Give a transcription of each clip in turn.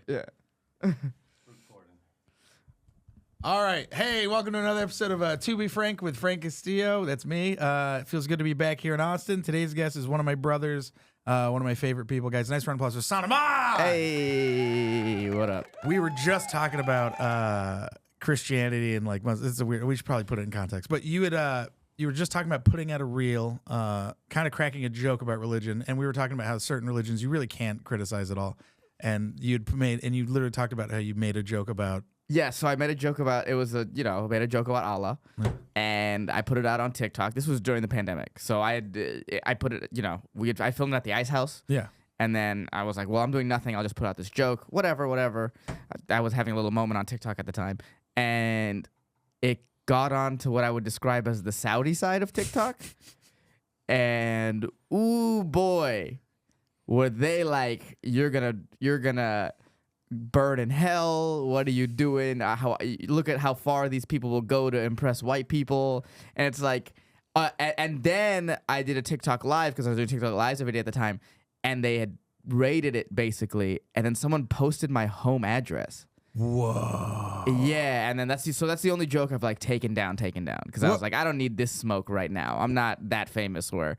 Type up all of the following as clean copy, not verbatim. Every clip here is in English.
Yeah. All right. Hey, welcome to another episode of To Be Frank with Frank Castillo. That's me. It feels good to be back here in Austin. Today's guest is one of my brothers, one of my favorite people. Guys, nice round of applause for Ehsan Ahmad. Hey, what up? We were just talking about Christianity and like, this is a weird, we should probably put it in context. But you were just talking about putting out a reel, kind of cracking a joke about religion. And we were talking about how certain religions you really can't criticize at all. And you literally talked about how you made a joke about. Yeah, so I made a joke about, I made a joke about Allah, and I put it out on TikTok. This was during the pandemic. So I put it, I filmed it at the Ice House. Yeah. And then I was like, well, I'm doing nothing. I'll just put out this joke, whatever. I was having a little moment on TikTok at the time. And it got on to what I would describe as the Saudi side of TikTok. And, ooh, boy, were they like, you're gonna burn in hell. What are you doing? Look at how far these people will go to impress white people. And it's like, and then I did a TikTok live because I was doing TikTok lives every day at the time, and they had rated it basically. And then someone posted my home address. Whoa. Yeah, and then that's the only joke I've like taken down because I was like, I don't need this smoke right now. I'm not that famous where.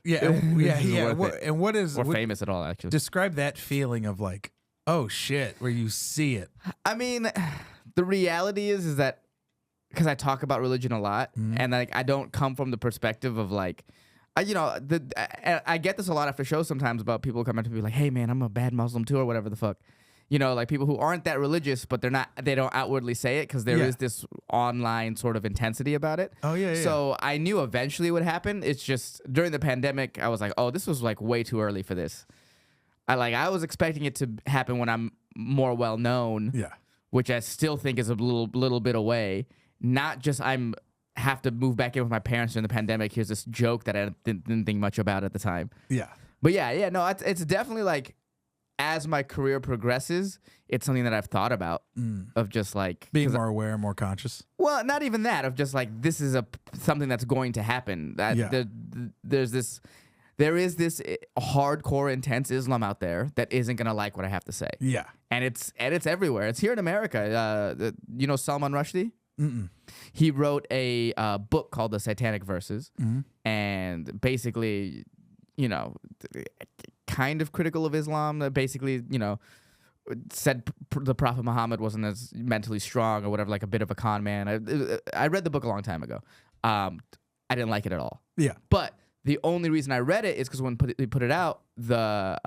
Yeah, and what is famous at all? Actually, describe that feeling of like, oh shit, where you see it. I mean, the reality is that because I talk about religion a lot, and like I don't come from the perspective of like, I get this a lot after shows sometimes about people coming to me like, hey man, I'm a bad Muslim too, or whatever the fuck. Like people who aren't that religious, but they don't outwardly say it because there is this online sort of intensity about it. Oh yeah. So I knew eventually it would happen. It's just during the pandemic, I was like, oh, this was like way too early for this. I was expecting it to happen when I'm more well known. Yeah. Which I still think is a little bit away. Not just have to move back in with my parents during the pandemic. Here's this joke that I didn't think much about at the time. Yeah. But no, it's definitely like as my career progresses, it's something that I've thought about of just like being more aware, more conscious. Well, not even that, of just like this is something that's going to happen. There is this hardcore, intense Islam out there that isn't gonna like what I have to say. Yeah, and it's everywhere. It's here in America. Salman Rushdie. Mm-mm. He wrote a book called The Satanic Verses, and basically, kind of critical of Islam. Basically, said the Prophet Muhammad wasn't as mentally strong or whatever, like a bit of a con man. I read the book a long time ago. I didn't like it at all. Yeah, but the only reason I read it is because when they put it out, the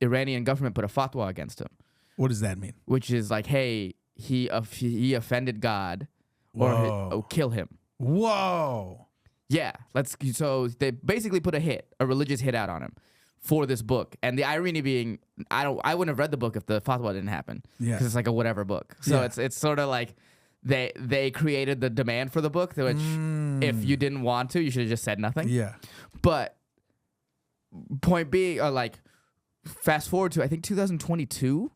Iranian government put a fatwa against him. What does that mean? Which is like, hey, he offended God, or kill him. Whoa. Yeah, so they basically put a religious hit out on him for this book. And the irony being, I wouldn't have read the book if the fatwa didn't happen. Yeah, because it's like a whatever book. So it's sort of like. They created the demand for the book, which if you didn't want to, you should have just said nothing. Yeah. But point being, fast forward to I think 2022,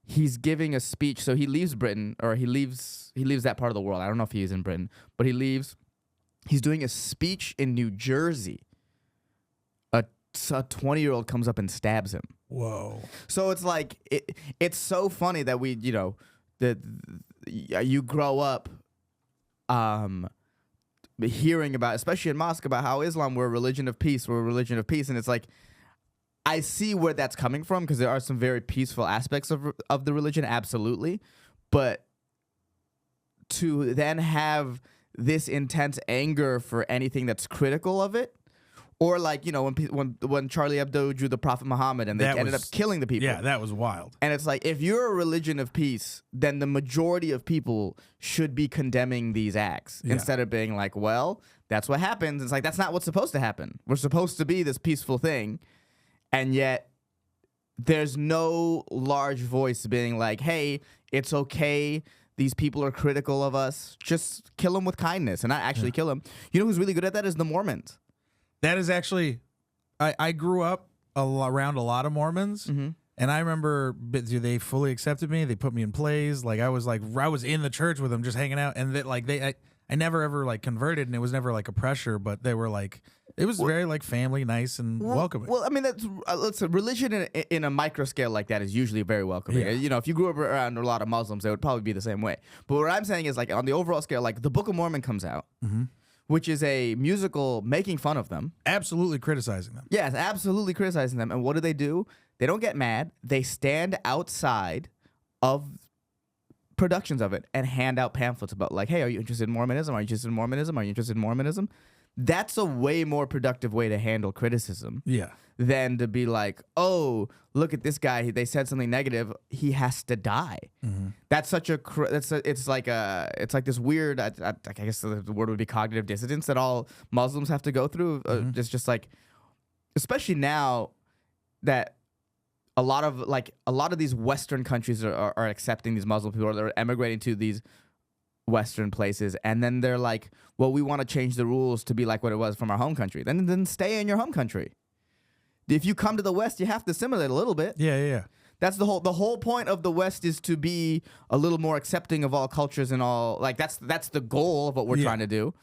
he's giving a speech. So he leaves Britain, or he leaves that part of the world. I don't know if he is in Britain, but he leaves. He's doing a speech in New Jersey. A 20-year-old comes up and stabs him. Whoa. So it's like it's so funny that we that you grow up hearing about, especially in mosque, about how Islam, we're a religion of peace, and it's like I see where that's coming from because there are some very peaceful aspects of the religion, absolutely, but to then have this intense anger for anything that's critical of it. Or like, when Charlie Hebdo drew the Prophet Muhammad and they ended up killing the people. Yeah, that was wild. And it's like, if you're a religion of peace, then the majority of people should be condemning these acts instead of being like, well, that's what happens. It's like, that's not what's supposed to happen. We're supposed to be this peaceful thing. And yet there's no large voice being like, hey, it's okay. These people are critical of us. Just kill them with kindness and not actually kill them. You know who's really good at that is the Mormons. That is actually, I grew up around a lot of Mormons, and I remember they fully accepted me. They put me in plays. I was in the church with them, just hanging out, and I never ever converted, and it was never like a pressure, but they were like, It was very like family, nice and welcoming. Well, I mean, that's listen, religion in a micro scale like that is usually very welcoming. Yeah. You know, if you grew up around a lot of Muslims, it would probably be the same way. But what I'm saying is, like, on the overall scale, like, the Book of Mormon comes out, which is a musical making fun of them. Absolutely criticizing them. Yes, absolutely criticizing them. And what do? They don't get mad. They stand outside of productions of it and hand out pamphlets about, like, hey, are you interested in Mormonism? Are you interested in Mormonism? Are you interested in Mormonism? That's a way more productive way to handle criticism. Yeah. Than to be like, oh, look at this guy. They said something negative. He has to die. That's such a. It's like this weird. I guess the word would be cognitive dissonance that all Muslims have to go through. It's just like, especially now that a lot of these Western countries are accepting these Muslim people, or they're emigrating to these Western places, and then they're like, well, we want to change the rules to be like what it was from our home country. Then stay in your home country. If you come to the West, you have to assimilate a little bit. Yeah. That's the whole point of the West, is to be a little more accepting of all cultures and all. Like, that's the goal of what we're trying to do.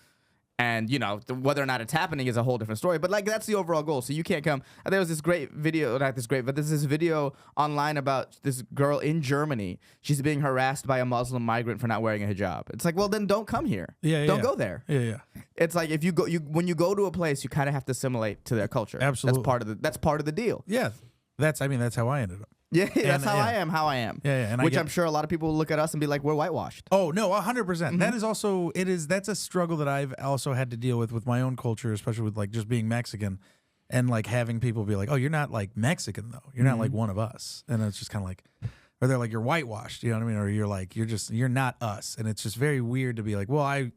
And, you know, whether or not it's happening is a whole different story. But, like, that's the overall goal. So you can't come. There was this great video, not this great, but there's this video online about this girl in Germany. She's being harassed by a Muslim migrant for not wearing a hijab. It's like, well, then don't come here. Don't go there. Yeah. It's like, if when you go to a place, you kind of have to assimilate to their culture. Absolutely. That's part of the deal. Yeah. That's how I ended up. Yeah, that's how I am. Yeah. And which I'm sure a lot of people will look at us and be like, we're whitewashed. Oh, no, 100%. That is also, that's a struggle that I've also had to deal with my own culture, especially with like just being Mexican and like having people be like, oh, you're not like Mexican though. You're not like one of us. And it's just kind of like, or they're like, you're whitewashed, you know what I mean? Or you're like, you're not us. And it's just very weird to be like, well, I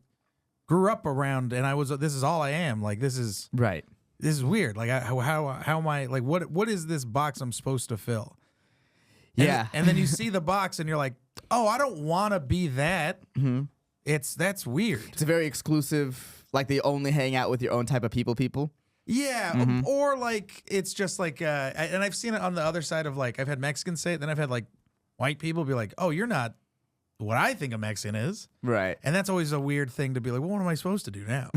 grew up around and this is all I am. Like, this is right. This is weird. Like, how am I, like, what is this box I'm supposed to fill? Yeah. And then you see the box and you're like, oh, I don't want to be that. That's weird. It's a very exclusive, like, they only hang out with your own type of people. Yeah. Or like, it's just like, and I've seen it on the other side of, like, I've had Mexicans say it, then I've had like white people be like, oh, you're not what I think a Mexican is. Right. And that's always a weird thing to be like, well, what am I supposed to do now?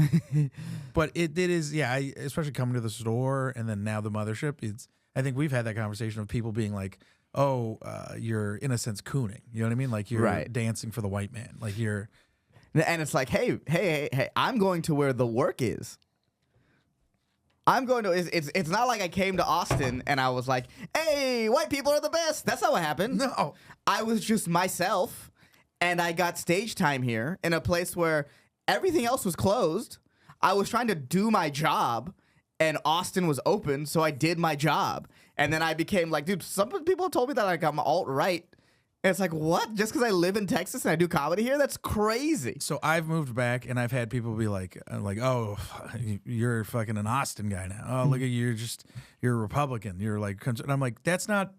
But it is, yeah, especially coming to the store and then now the mothership, I think we've had that conversation of people being like, oh, you're in a sense cooning. You know what I mean? Like, you're dancing for the white man. Like, you're. And it's like, hey, I'm going to where the work is. I'm going to. It's not like I came to Austin and I was like, hey, white people are the best. That's not what happened. No. I was just myself, and I got stage time here in a place where everything else was closed. I was trying to do my job, and Austin was open, so I did my job. And then I became like, dude, some people told me that, like, I'm alt-right. And it's like, what? Just because I live in Texas and I do comedy here? That's crazy. So I've moved back, and I've had people be like, oh, you're fucking an Austin guy now. Oh, look at you, you're a Republican. You're like, and I'm like, that's not,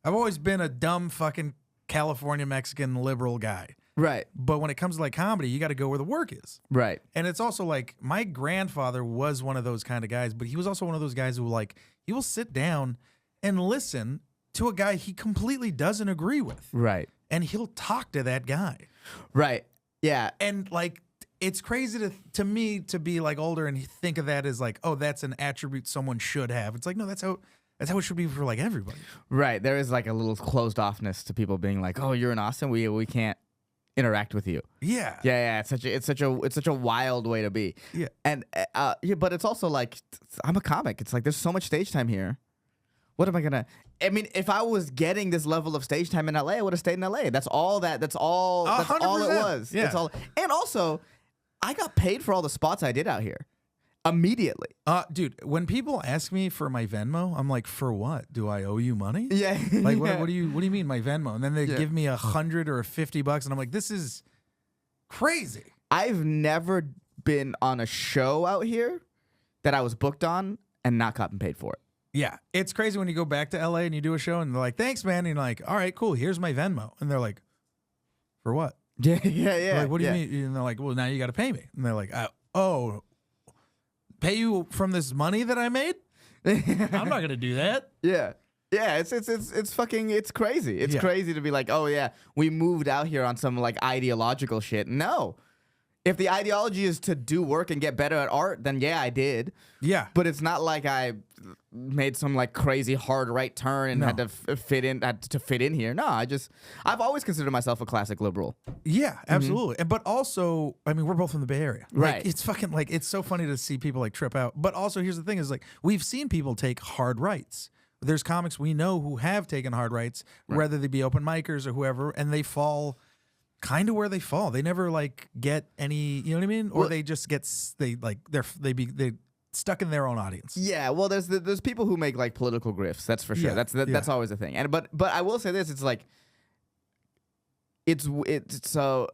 I've always been a dumb fucking California Mexican liberal guy. Right. But when it comes to like comedy, you got to go where the work is. Right. And it's also like, my grandfather was one of those kind of guys, but he was also one of those guys who, like, he will sit down and listen to a guy he completely doesn't agree with. Right. And he'll talk to that guy. Right. Yeah. And like, it's crazy to me to be like older and think of that as like, oh, that's an attribute someone should have. It's like, no, that's how it should be for like everybody. Right. There is like a little closed offness to people being like, oh, you're in Austin, we can't interact with you. Yeah. Yeah. It's such a wild way to be. Yeah. And but it's also like, I'm a comic. It's like, there's so much stage time here. What am I gonna? I mean, if I was getting this level of stage time in LA, I would have stayed in LA. That's all it was. Yeah. That's all. And also, I got paid for all the spots I did out here immediately. Dude, when people ask me for my Venmo, I'm like, for what? Do I owe you money? Yeah. Like, what do you mean my Venmo? And then they give me $100 or $50, and I'm like, this is crazy. I've never been on a show out here that I was booked on and not gotten paid for it. Yeah, it's crazy when you go back to LA and you do a show and they're like, thanks, man. And you're like, all right, cool. Here's my Venmo. And they're like, for what? Yeah. Like, what do you mean? And they're like, well, now you got to pay me. And they're like, oh, pay you from this money that I made? I'm not going to do that. Yeah. Yeah, it's crazy. It's crazy to be like, oh yeah, we moved out here on some like ideological shit. No. If the ideology is to do work and get better at art, then yeah, I did. Yeah. But it's not like I made some like crazy hard right turn and had to fit in here. No, I've always considered myself a classic liberal. Yeah, absolutely. But also, I mean, we're both from the Bay Area. Right. Like, it's fucking like, it's so funny to see people like trip out. But also, here's the thing is like, we've seen people take hard rights. There's comics we know who have taken hard rights, whether they be open micers or whoever, and they fall kind of where they fall. They never like get any, you know what I mean? Or Well, they just get, they stuck in their own audience. Yeah, well, there's people who make like political grifts. That's for sure. Yeah, That's always a thing. And but I will say this: it's like it's so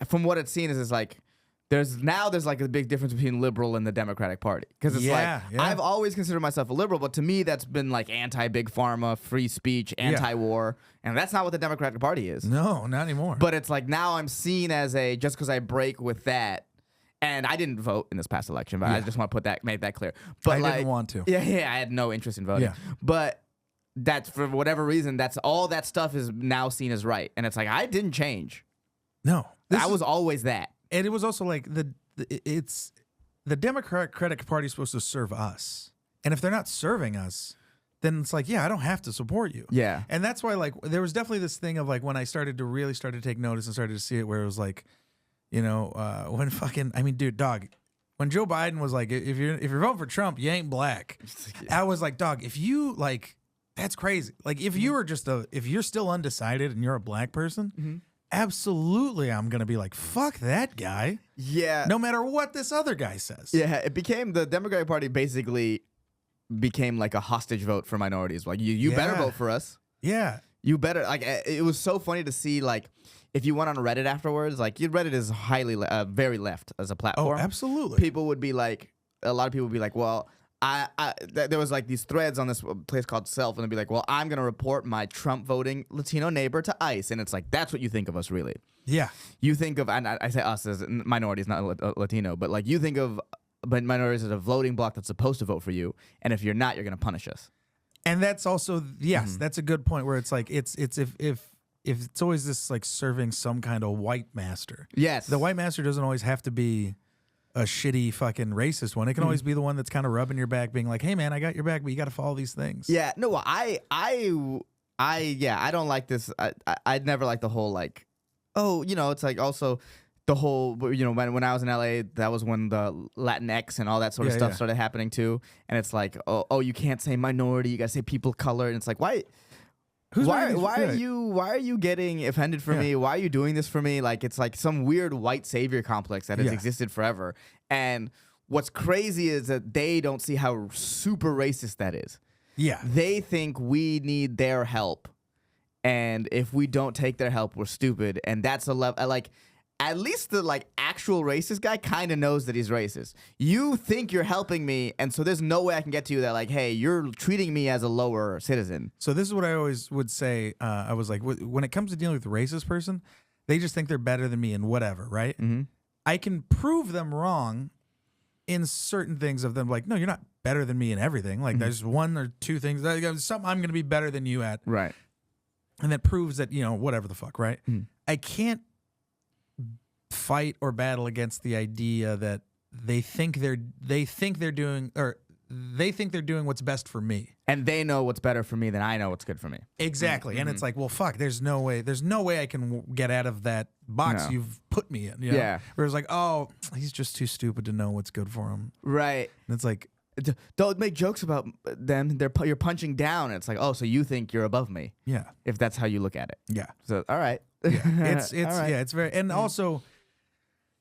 from what it's seen is it's like there's like a big difference between liberal and the Democratic Party because it's I've always considered myself a liberal, but to me that's been like anti-big pharma, free speech, anti-war, and that's not what the Democratic Party is. No, not anymore. But it's like now I'm seen as just because I break with that. And I didn't vote in this past election, but I just want to make that clear. But I didn't want to. Yeah, I had no interest in voting. Yeah. But that's for whatever reason, that's all that stuff is now seen as right. And it's like I didn't change. No. I was always that. And it was also like the Democratic Party is supposed to serve us. And if they're not serving us, then it's like, yeah, I don't have to support you. Yeah. And that's why like there was definitely this thing of like when I started to take notice and started to see it where it was like, you know, when fucking, I mean, dude, dog, when Joe Biden was like, if you're voting for Trump, you ain't black. I was like, dog, if you like, that's crazy. Like, if you were if you're still undecided and you're a black person, absolutely, I'm gonna be like, fuck that guy. Yeah. No matter what this other guy says. Yeah. It became the Democratic Party basically became like a hostage vote for minorities. Like you better vote for us. Yeah. You better like. It was so funny to see like. If you went on Reddit afterwards, like Reddit is highly, very left as a platform. Oh, absolutely. People would be like, a lot of people would be like, well, there was like these threads on this place called Self, and they'd be like, well, I'm gonna report my Trump voting Latino neighbor to ICE, and it's like that's what you think of us, really. Yeah. You think of, and I say us as minorities, not Latino, but like you think of minorities as a voting bloc that's supposed to vote for you, and if you're not, you're gonna punish us. And that's also that's a good point where it's like it's if it's always this like serving some kind of white master. Yes. The white master doesn't always have to be a shitty fucking racist one. It can always be the one that's kind of rubbing your back, being like, hey man, I got your back, but you got to follow these things. Yeah. No, I don't like this. I'd never like the whole like, oh, you know, it's like also the whole, you know, when I was in LA, that was when the Latinx and all that sort of stuff started happening too. And it's like, oh, you can't say minority, you got to say people of color. And it's like, why? Why are you getting offended for me? Why are you doing this for me? Like it's like some weird white savior complex that has existed forever. And what's crazy is that they don't see how super racist that is. Yeah. They think we need their help. And if we don't take their help, we're stupid. And that's a level like at least the like actual racist guy kind of knows that he's racist. You think you're helping me, and so there's no way I can get to you that like, hey, you're treating me as a lower citizen. So this is what I always would say. I was like, when it comes to dealing with a racist person, they just think they're better than me in whatever, right? Mm-hmm. I can prove them wrong in certain things of them. Like, no, you're not better than me in everything. Like, there's one or two things, something I'm going to be better than you at. Right. And that proves that, you know, whatever the fuck, right? Mm-hmm. I can't fight or battle against the idea that they think they're doing what's best for me, and they know what's better for me than I know what's good for me. Exactly. Mm-hmm. And it's like, well, fuck, there's no way I can get out of that box you've put me in. You know? Yeah. Where it's like, oh, he's just too stupid to know what's good for him. Right. And it's like, don't make jokes about them. You're punching down. It's like, oh, so you think you're above me? Yeah. If that's how you look at it. Yeah. So all right. Yeah. It's right. Yeah. It's very, and also.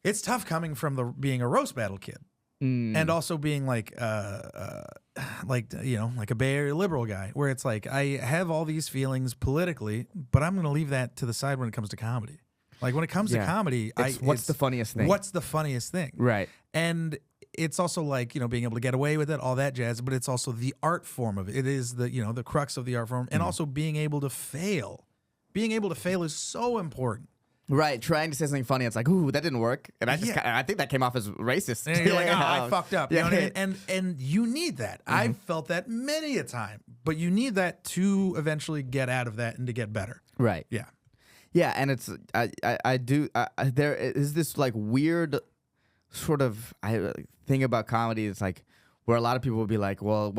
It's tough coming from being a roast battle kid, and also being like you know, like a Bay Area liberal guy, where it's like I have all these feelings politically, but I'm going to leave that to the side when it comes to comedy. Like when it comes to comedy, what's the funniest thing? What's the funniest thing? Right. And it's also like, you know, being able to get away with it, all that jazz, but it's also the art form of it. It is the, you know, the crux of the art form, and also being able to fail. Being able to fail is so important. Right, trying to say something funny, it's like, ooh, that didn't work, and I think that came off as racist. And you're like, oh, I fucked up. Yeah, you know what I mean? And you need that. I've felt that many a time, but you need that to eventually get out of that and to get better. Right. Yeah. Yeah, and it's there is this like weird sort of thing about comedy is like where a lot of people will be like, well,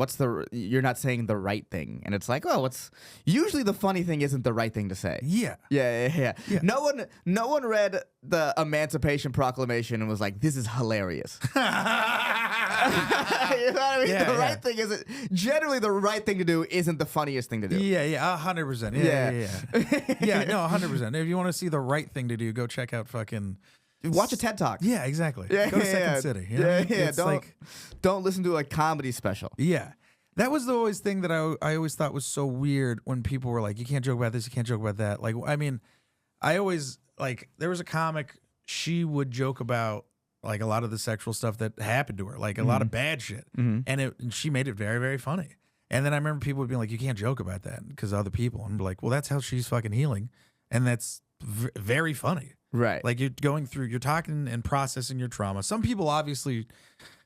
you're not saying the right thing. And it's like, oh, usually the funny thing isn't the right thing to say. Yeah. Yeah. No one read the Emancipation Proclamation and was like, this is hilarious. You know what I mean? The right thing isn't, generally the right thing to do isn't the funniest thing to do. Yeah, 100%. Yeah. Yeah, no, 100%. If you want to see the right thing to do, go check out fucking... Watch a TED Talk. Yeah, exactly. Go to Second City. You know? Don't listen to a comedy special. Yeah. That was the always thing that I always thought was so weird when people were like, you can't joke about this, you can't joke about that. Like, I mean, I always, like, there was a comic, she would joke about, like, a lot of the sexual stuff that happened to her, like, a lot of bad shit. And she made it very, very funny. And then I remember people would be like, you can't joke about that because other people. And I'm like, well, that's how she's fucking healing. And that's very funny. Right. Like you're talking and processing your trauma. Some people obviously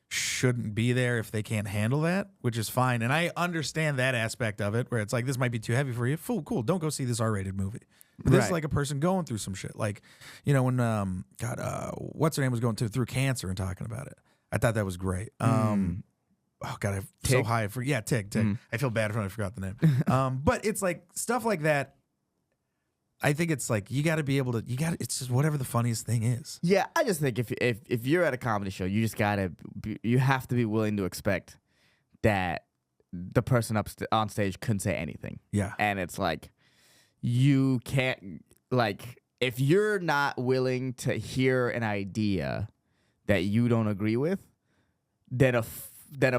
shouldn't be there if they can't handle that, which is fine. And I understand that aspect of it where it's like, this might be too heavy for you. Cool. Don't go see this R-rated movie. But this is like a person going through some shit. Like, you know, when, what's her name was going through cancer and talking about it. I thought that was great. Oh God, I'm so high. Tig. I feel bad when I forgot the name. But it's like stuff like that. I think it's like you got to be able to. It's just whatever the funniest thing is. Yeah, I just think if you're at a comedy show, you just you have to be willing to expect that the person on stage couldn't say anything. Yeah, and it's like you can't if you're not willing to hear an idea that you don't agree with, then a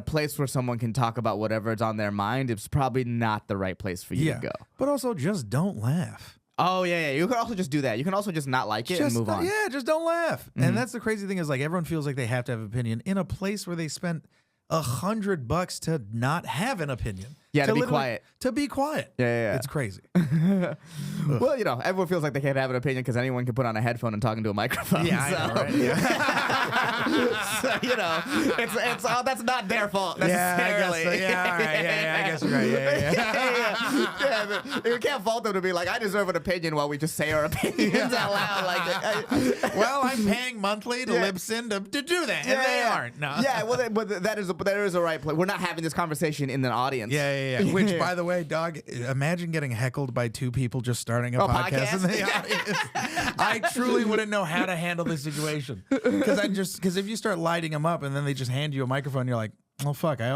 place where someone can talk about whatever is on their mind, it's probably not the right place for you to go. But also, just don't laugh. Oh, yeah. You can also just do that. You can also just not like it and move on. Yeah, just don't laugh. And that's the crazy thing is, like, everyone feels like they have to have an opinion in a place where they spent $100 to not have an opinion. Yeah, to be quiet. To be quiet. Yeah. It's crazy. Well, you know, everyone feels like they can't have an opinion because anyone can put on a headphone and talk into a microphone. Yeah, I know, right? Yeah. So, you know, it's all that's not their fault necessarily. I guess you're right. Yeah, but you can't fault them to be like, I deserve an opinion while we just say our opinions out loud. Like, well, I'm paying monthly to Libsyn to do that, and they aren't. No. Yeah, well, but that is a right place. We're not having this conversation in an audience. Yeah. Which, by the way, dog, imagine getting heckled by two people just starting a podcast in the audience. I truly wouldn't know how to handle this situation because if you start lighting them up and then they just hand you a microphone, you're like, oh fuck, I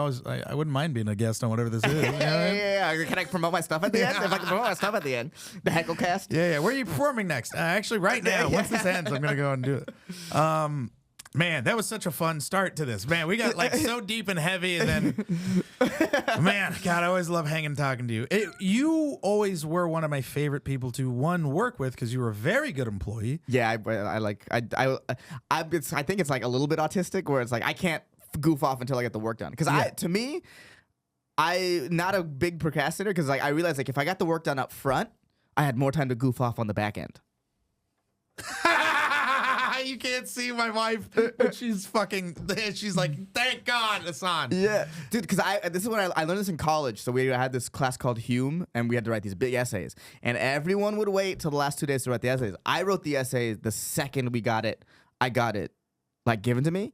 wouldn't mind being a guest on whatever this is. You know? Yeah. Can I promote my stuff at the end? If I can promote my stuff at the end, the Hecklecast. Yeah. Where are you performing next? Actually, right now. Once this ends, I'm gonna go and do it. Man, that was such a fun start to this. Man, we got like so deep and heavy, and then, man, God, I always love hanging and talking to you. You always were one of my favorite people to work with because you were a very good employee. Yeah, I think it's like a little bit autistic where it's like I can't goof off until I get the work done because to me, I'm not a big procrastinator because like I realized like if I got the work done up front, I had more time to goof off on the back end. You can't see my wife, but she's like, thank God, Ehsan. Yeah, dude, because this is when I learned this in college. So we had this class called Hume, and we had to write these big essays. And everyone would wait till the last 2 days to write the essays. I wrote the essays the second we got it. I got it, like, given to me.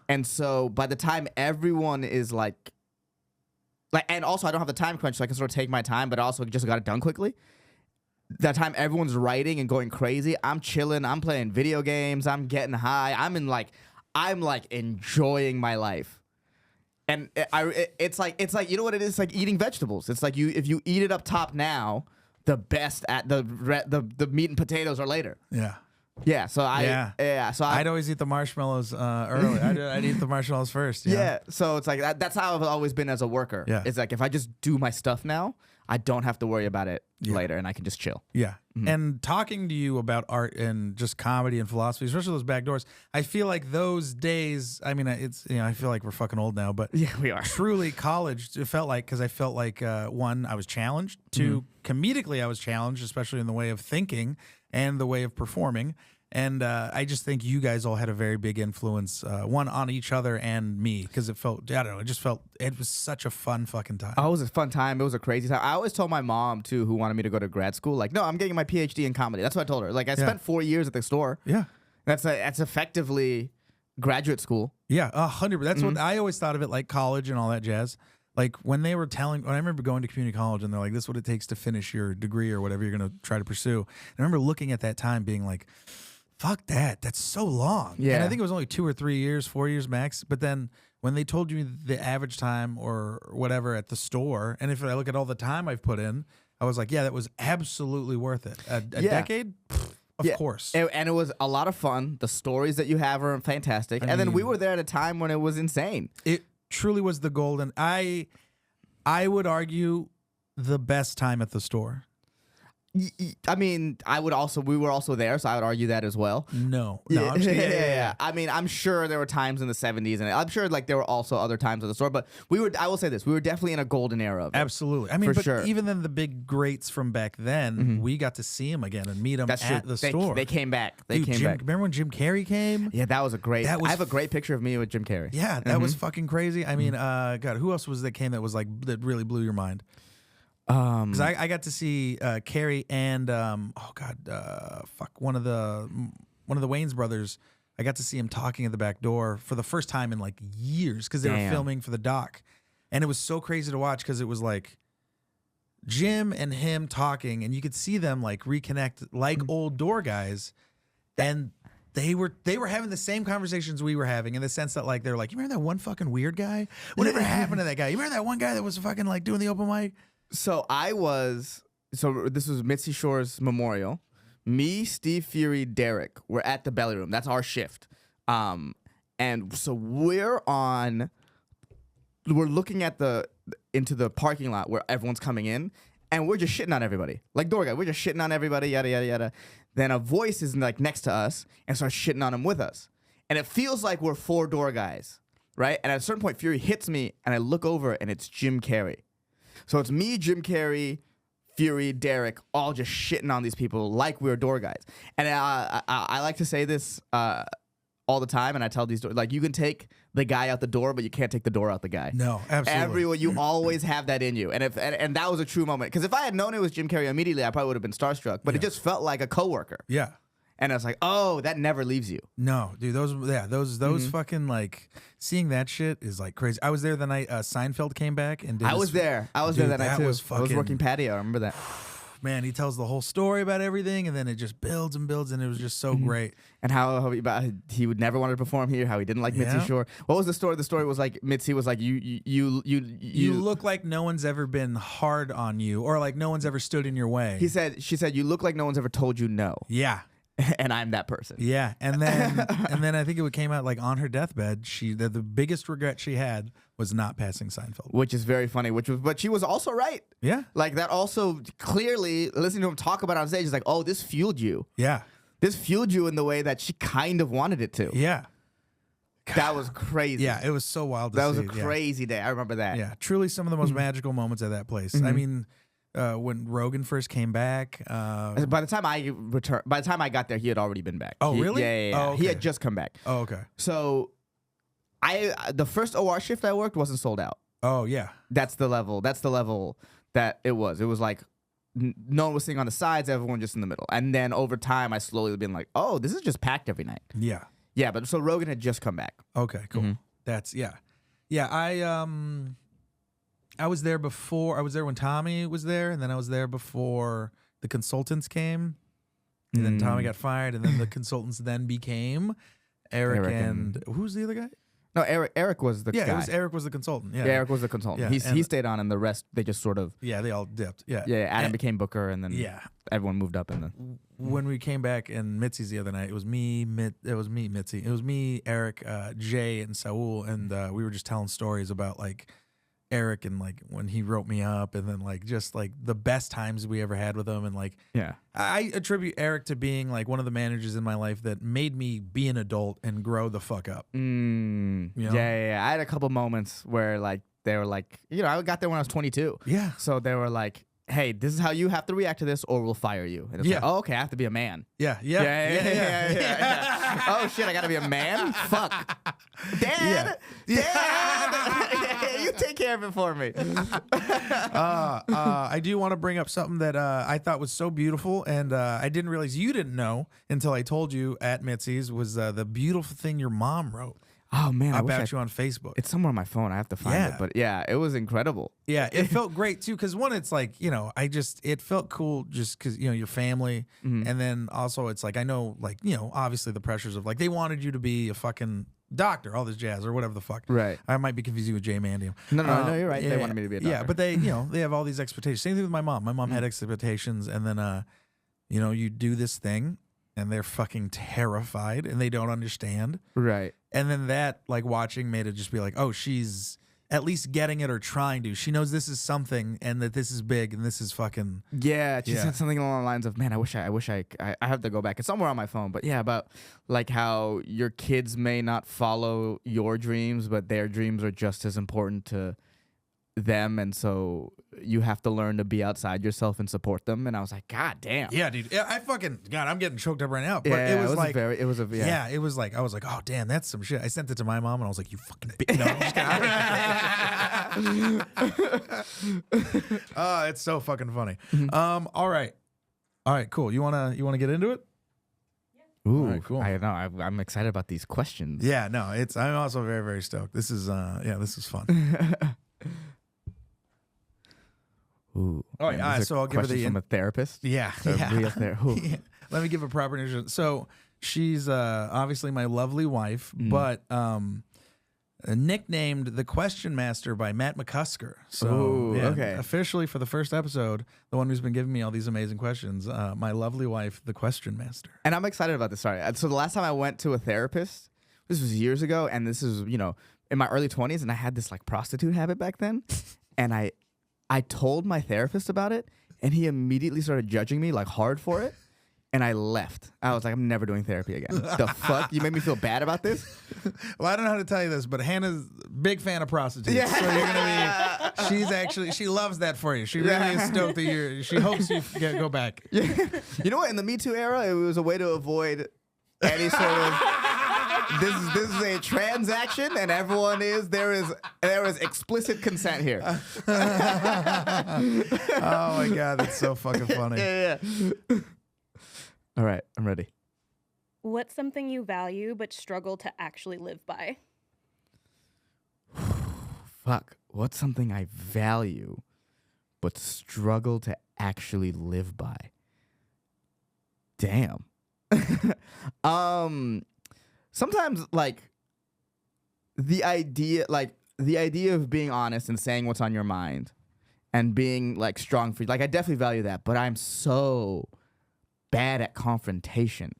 And so by the time everyone is like, and also I don't have the time crunch, so I can sort of take my time, but also just got it done quickly. That time everyone's writing and going crazy, I'm chilling, I'm playing video games, I'm getting high, I'm enjoying my life. And it's like you know what it is? It's like eating vegetables. It's like if you eat it up top now, the best at the meat and potatoes are later. Yeah, so I'd always eat the marshmallows early. I'd eat the marshmallows first. Yeah, so it's like that's how I've always been as a worker. Yeah, it's like if I just do my stuff now, I don't have to worry about it later, and I can just chill. Yeah, and talking to you about art and just comedy and philosophy, especially those back doors, I feel like those days. I mean, it's I feel like we're fucking old now, but yeah, we are. Truly, college. It felt like because I felt like one, I was challenged. Two, comedically, I was challenged, especially in the way of thinking and the way of performing. And I just think you guys all had a very big influence, one on each other and me, because it felt, I don't know, it was such a fun fucking time. Oh, it was a fun time. It was a crazy time. I always told my mom, too, who wanted me to go to grad school, like, no, I'm getting my PhD in comedy. That's what I told her. Like, I spent 4 years at the store. Yeah. That's effectively graduate school. Yeah, 100%. That's what I always thought of it, like college and all that jazz. Like when they were when I remember going to community college and they're like, this is what it takes to finish your degree or whatever you're going to try to pursue. And I remember looking at that time being like, fuck that. That's so long. Yeah. And I think it was only 2 or 3 years, 4 years max. But then when they told you the average time or whatever at the store, and if I look at all the time I've put in, I was like, yeah, that was absolutely worth it. A decade? Of course. And it was a lot of fun. The stories that you have are fantastic. And then we were there at a time when it was insane. It truly was the golden. I would argue the best time at the store. I mean, we were also there, so I would argue that as well. No. I'm just kidding. Yeah. I mean, I'm sure there were times in the 70s, and I'm sure like there were also other times at the store, but I will say this, we were definitely in a golden era of it. Absolutely. I mean, For sure. even then the big greats from back then, we got to see them again and meet them at the store. They came back. Dude, remember when Jim Carrey came? Yeah, that was I have a great picture of me with Jim Carrey. Yeah, that was fucking crazy. I mean, God, who else was that came that was like, that really blew your mind? Because I got to see Carrey and one of the Wayans brothers. I got to see him talking at the back door for the first time in like years because they were filming for the doc, and it was so crazy to watch because it was like Jim and him talking, and you could see them like reconnect like old door guys, and they were having the same conversations we were having in the sense that like they were like, you remember that one fucking weird guy? Whatever happened to that guy? You remember that one guy that was fucking like doing the open mic? So this was Mitzi Shore's memorial. Me, Steve Fury, Derek were at the belly room. That's our shift. And so we're looking at into the parking lot where everyone's coming in, and we're just shitting on everybody. Like door guy, we're just shitting on everybody, yada, yada, yada. Then a voice is like next to us and starts shitting on him with us. And it feels like we're 4 door guys, right? And at a certain point, Fury hits me, and I look over, and it's Jim Carrey. So it's me, Jim Carrey, Fury, Derek, all just shitting on these people like we're door guys. And I like to say this all the time, and I tell these stories. Like, you can take the guy out the door, but you can't take the door out the guy. No, absolutely. Everyone, you always have that in you. And and that was a true moment. Because if I had known it was Jim Carrey immediately, I probably would have been starstruck. But it just felt like a coworker. Yeah. And I was like, oh, that never leaves you. No, dude, those fucking like seeing that shit is like crazy. I was there the night Seinfeld came back and did I was there that night too. I was working patio. I remember that. Man, he tells the whole story about everything, and then it just builds and builds, and it was just so great. And how he would never want to perform here, how he didn't like Mitzi Shore. What was the story? The story was like Mitzi was like, you look like no one's ever been hard on you, or like no one's ever stood in your way. She said, you look like no one's ever told you no. Yeah. And I'm that person. Yeah, and then I think it came out like on her deathbed. The biggest regret she had was not passing Seinfeld, which is very funny. But she was also right. Yeah, like that. Also, clearly listening to him talk about it on stage is like, oh, this fueled you. Yeah, this fueled you in the way that she kind of wanted it to. Yeah, God. That was crazy. Yeah, it was so wild. That was a crazy day. I remember that. Yeah, truly some of the most magical moments at that place. I mean. When Rogan first came back, by the time I got there, he had already been back. Oh, really? Yeah. Oh, okay. He had just come back. Oh, okay. So, the first OR shift I worked wasn't sold out. Oh, yeah. That's the level that it was. It was like no one was sitting on the sides, everyone just in the middle. And then over time, I slowly been like, oh, this is just packed every night. Yeah. Yeah, but so Rogan had just come back. Okay, cool. That's yeah. I was there before. I was there when Tommy was there, and then I was there before the consultants came. And then Tommy got fired, and then the consultants then became Eric and who's the other guy? No, Eric was the guy. Yeah, Eric was the consultant. Yeah, Eric was the consultant. Yeah, he stayed on, and the rest they just sort of they all dipped. Yeah, Adam became Booker, and then everyone moved up. And then when we came back in Mitzi's the other night, it was me, Mitzi. It was me, Eric, Jay, and Saul, and we were just telling stories about like Eric and like when he wrote me up, and then like just like the best times we ever had with him, and like I attribute Eric to being like one of the managers in my life that made me be an adult and grow the fuck up. You know? Yeah. I had a couple moments where like they were like, I got there when I was 22. Yeah. So they were like, hey, this is how you have to react to this, or we'll fire you. And it's like, oh, okay, I have to be a man. Yeah. Oh shit, I gotta be a man. Fuck, Dad. You Take care of it for me. I do want to bring up something that I thought was so beautiful, and I didn't realize you didn't know until I told you at Mitzi's, was the beautiful thing your mom wrote Oh man, about you on Facebook. It's somewhere on my phone. I have to find it. But yeah, it was incredible. Yeah, it felt great too, because one, it's like, it felt cool just because, your family. And then also it's like, I know, like, obviously the pressures of like, they wanted you to be a fucking doctor, all this jazz or whatever the fuck. Right. I might be confusing with Jay Mandium. No, you're right. They wanted me to be a doctor. Yeah, but they, they have all these expectations. Same thing with my mom. My mom had expectations, and then, you do this thing, and they're fucking terrified, and they don't understand. Right. And then that, like, watching made it just be like, oh, she's at least getting it or trying to. She knows this is something, and that this is big, and this is fucking. Yeah, she said something along the lines of, "Man, I wish I have to go back. It's somewhere on my phone." But yeah, about like how your kids may not follow your dreams, but their dreams are just as important to them, and so you have to learn to be outside yourself and support them. And I was like, God damn. Yeah, dude. Yeah, I'm getting choked up right now. But Yeah, it was like, it was like, I was like, oh damn, that's some shit. I sent it to my mom, and I was like, you fucking bitch. No, I'm just kidding. Oh, it's so fucking funny. All right, cool. You wanna get into it? Ooh, all right, cool. I know. I'm excited about these questions. Yeah, no, I'm also very, very stoked. This is this is fun. Ooh. Oh, yeah. So I'll give her the from a therapist. Yeah. Yeah. Let me give a proper introduction. So she's obviously my lovely wife, but nicknamed the Question Master by Matt McCusker. So okay. Officially for the first episode, the one who's been giving me all these amazing questions, my lovely wife, the Question Master. And I'm excited about this. Sorry. So the last time I went to a therapist, this was years ago, and this is in my early 20s, and I had this like prostitute habit back then, and I told my therapist about it, and he immediately started judging me like hard for it, and I left. I was like, I'm never doing therapy again. The fuck? You made me feel bad about this? Well, I don't know how to tell you this, but Hannah's a big fan of prostitutes. Yeah. So you're gonna be. She loves that for you. She really is stoked that she hopes you go back. Yeah. You know what? In the Me Too era, it was a way to avoid any sort of. This is a transaction, and there is explicit consent here. Oh my god, that's so fucking funny. Yeah. All right, I'm ready. What's something you value but struggle to actually live by? Fuck. What's something I value but struggle to actually live by? Damn. Sometimes like the idea of being honest and saying what's on your mind and being like strong for, like, I definitely value that, but I'm so bad at confrontation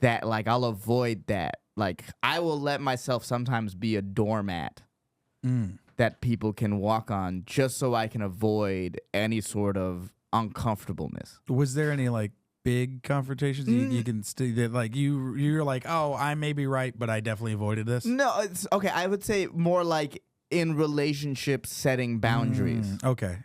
that like I'll avoid that. Like I will let myself sometimes be a doormat that people can walk on just so I can avoid any sort of uncomfortableness. Was there any like big confrontations you can that like you're like, oh, I may be right, but I definitely avoided this? No, it's okay. I would say more like in relationships, setting boundaries. Okay.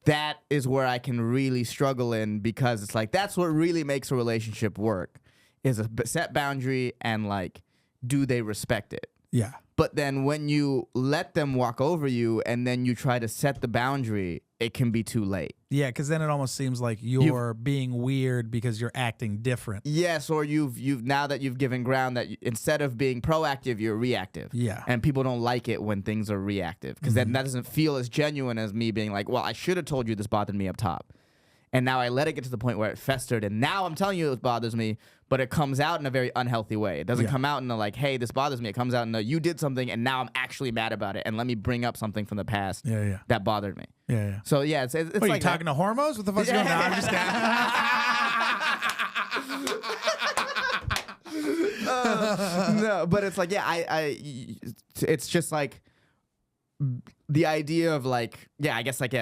That is where I can really struggle in, because it's like that's what really makes a relationship work, is a set boundary and like, do they respect it? Yeah. But then when you let them walk over you and then you try to set the boundary, it can be too late. Yeah, because then it almost seems like you're being weird because you're acting different. Yes, or you've now that you've given ground that instead of being proactive, you're reactive. Yeah. And people don't like it when things are reactive, because then that doesn't feel as genuine as me being like, well, I should have told you this bothered me up top. And now I let it get to the point where it festered, and now I'm telling you it bothers me, but it comes out in a very unhealthy way. It doesn't come out in a like, hey, this bothers me. It comes out in a, you did something, and now I'm actually mad about it, and let me bring up something from the past that bothered me. Yeah. So yeah, it's What, like are you talking to hormos? What the fuck's going on? I'm just no, but it's like, it's just like the idea of like, I guess like,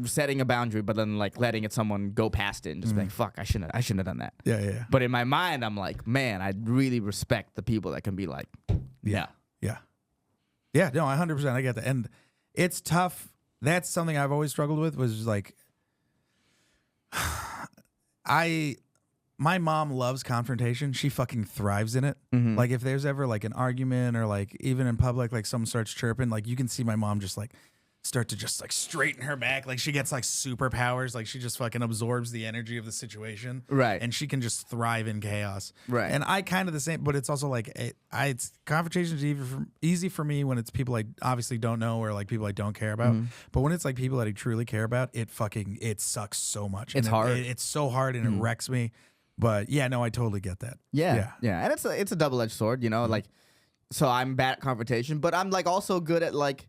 setting a boundary, but then like letting someone go past it and just being like, fuck, I shouldn't have done that. Yeah. But in my mind, I'm like, man, I really respect the people that can be like, Yeah, no, 100%. I get that. And it's tough. That's something I've always struggled with, was like, my my mom loves confrontation. She fucking thrives in it. Mm-hmm. Like if there's ever like an argument or like even in public, like someone starts chirping, like you can see my mom just like start to just like straighten her back. Like she gets like superpowers. Like she just fucking absorbs the energy of the situation. Right. And she can just thrive in chaos. Right. And I kind of the same, but it's also like, it's confrontation is easy for me when it's people I obviously don't know or like people I don't care about. But when it's like people that I truly care about, it sucks so much. It's hard. It's so hard and it wrecks me. But yeah, no, I totally get that. Yeah. And it's a double-edged sword, you know, like, so I'm bad at confrontation, but I'm like also good at like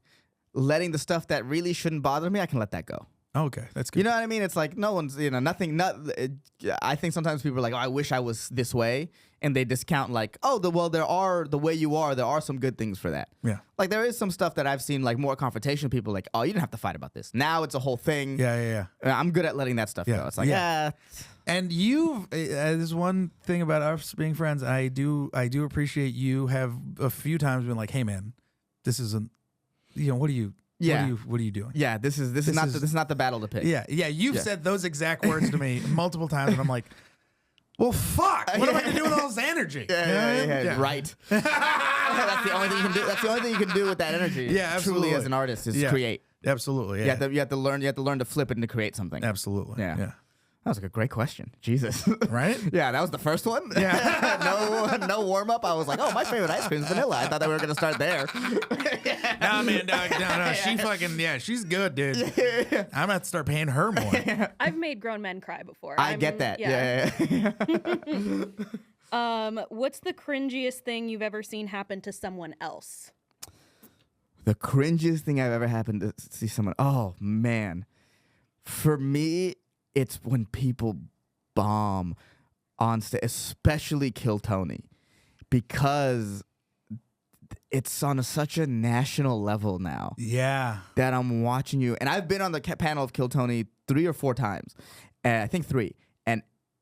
letting the stuff that really shouldn't bother me, I can let that go. Okay, that's good. You know what I mean? It's like no one's, I think sometimes people are like, oh, I wish I was this way. And they discount like, oh, the way you are, there are some good things for that. Yeah. Like there is some stuff that I've seen like more confrontation people like, oh, you didn't have to fight about this. Now it's a whole thing. Yeah. I'm good at letting that stuff go. It's like, And you've there's one thing about us being friends. I do appreciate you have a few times been like, hey man, this isn't, what are you doing? Yeah, this is not the battle to pick. Yeah. You've said those exact words to me multiple times, and I'm like, well, fuck. What am I gonna do with all this energy? Yeah. Right. That's the only thing you can do. That's the only thing you can do with that energy. Yeah, absolutely. Truly, as an artist, is create. Absolutely. Yeah. You have to learn to flip it and to create something. Absolutely. Yeah. That was like a great question. Jesus. Right? Yeah, that was the first one. Yeah. no warm up. I was like, oh, my favorite ice cream is vanilla. I thought that we were gonna start there. Nah, man, no. She fucking she's good, dude. I'm gonna have to start paying her more. I've made grown men cry before. I get that. Yeah. What's the cringiest thing you've ever seen happen to someone else? The cringiest thing I've ever happened to see someone. Oh man, for me, it's when people bomb on stage, especially Kill Tony, because it's on such a national level now. Yeah. That I'm watching you, and I've been on the panel of Kill Tony 3 or 4 times, I think 3, and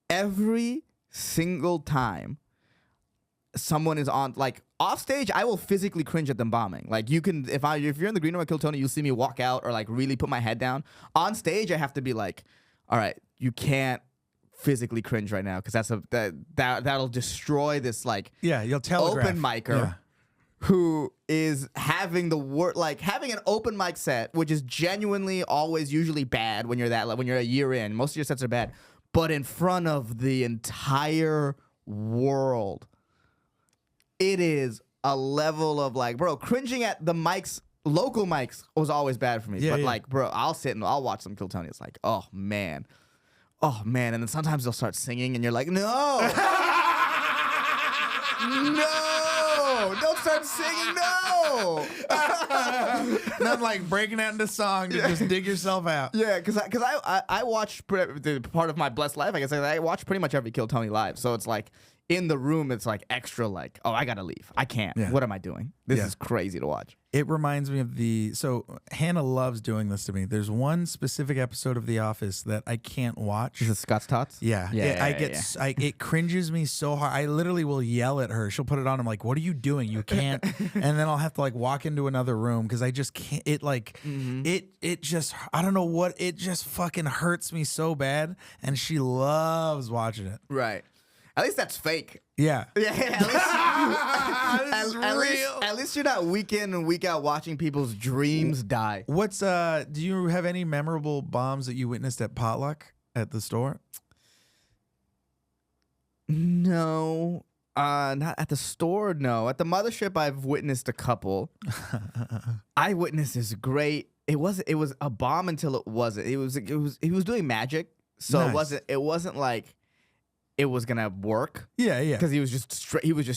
every single time someone is on, like, off stage, I will physically cringe at them bombing. Like, you can, if you're in the green room at Kill Tony, you'll see me walk out or like really put my head down. On stage, I have to be like, all right, you can't physically cringe right now because that'll destroy this like you'll telegraph. Open micer who is having having an open mic set, which is genuinely always usually bad when you're a year in. Most of your sets are bad, but in front of the entire world, it is a level of like, bro, cringing at the mics. Local mics was always bad for me, like, bro, I'll sit and I'll watch them Kill Tony. It's like, oh man, and then sometimes they'll start singing, and you're like, no, don't start singing, no. Not like breaking out into song to just dig yourself out. Yeah, because I watch part of my blessed life. I guess I watch pretty much every Kill Tony live, so it's like. In the room, it's like extra like, oh, I gotta leave. I can't. Yeah. What am I doing? This is crazy to watch. It reminds me of so Hannah loves doing this to me. There's one specific episode of The Office that I can't watch. Is it Scott's Tots? Yeah. It cringes me so hard. I literally will yell at her. She'll put it on. I'm like, what are you doing? You can't. And then I'll have to like walk into another room because I just can't. It like, it just, I don't know what, it just fucking hurts me so bad. And she loves watching it. Right. At least that's fake. Yeah. Yeah. At least you're not week in and week out watching people's dreams die. What's do you have any memorable bombs that you witnessed at potluck at the store? No. Not at the store, no. At the mothership I've witnessed a couple. I witnessed this great. It was a bomb until it wasn't. He was doing magic. So nice. it wasn't like it was gonna work. Yeah. Because he was just